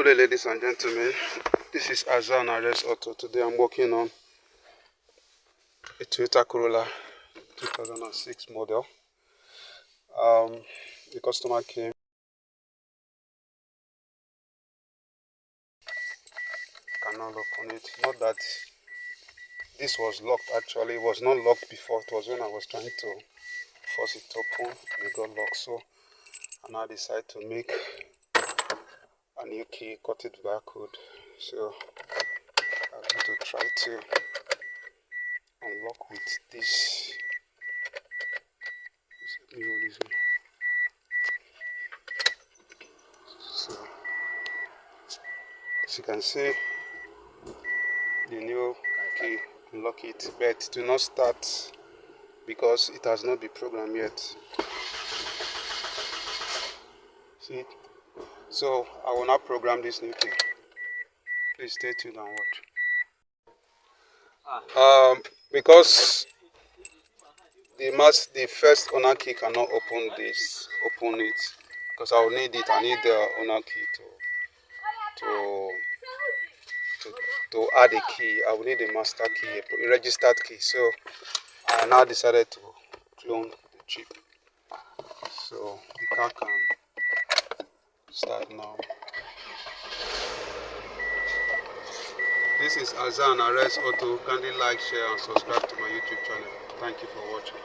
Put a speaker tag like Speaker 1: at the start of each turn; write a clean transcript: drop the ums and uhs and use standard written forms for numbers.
Speaker 1: Hello ladies and gentlemen, this is Azan Arrest Auto. Today I'm working on a Toyota Corolla 2006 model. The customer came, cannot lock on it. Not that this was locked, actually it was not locked before. It was when I was trying to force it open and it got locked. So I now decided to make a new key, cut it barcode. So I'm going to try to unlock with this. Let me roll this one. So as you can see, the new key, unlock it, but it will not start because it has not been programmed yet. See, so I will now program this new key. Please stay tuned and watch. Because the first owner key cannot open it, because I will need it. I need the owner key to to add a key. I will need a master key, a registered key. So I now decided to clone the chip, so the car can start now. This is Azan Arrest Auto. Kindly like, share and subscribe to my YouTube channel. Thank you for watching.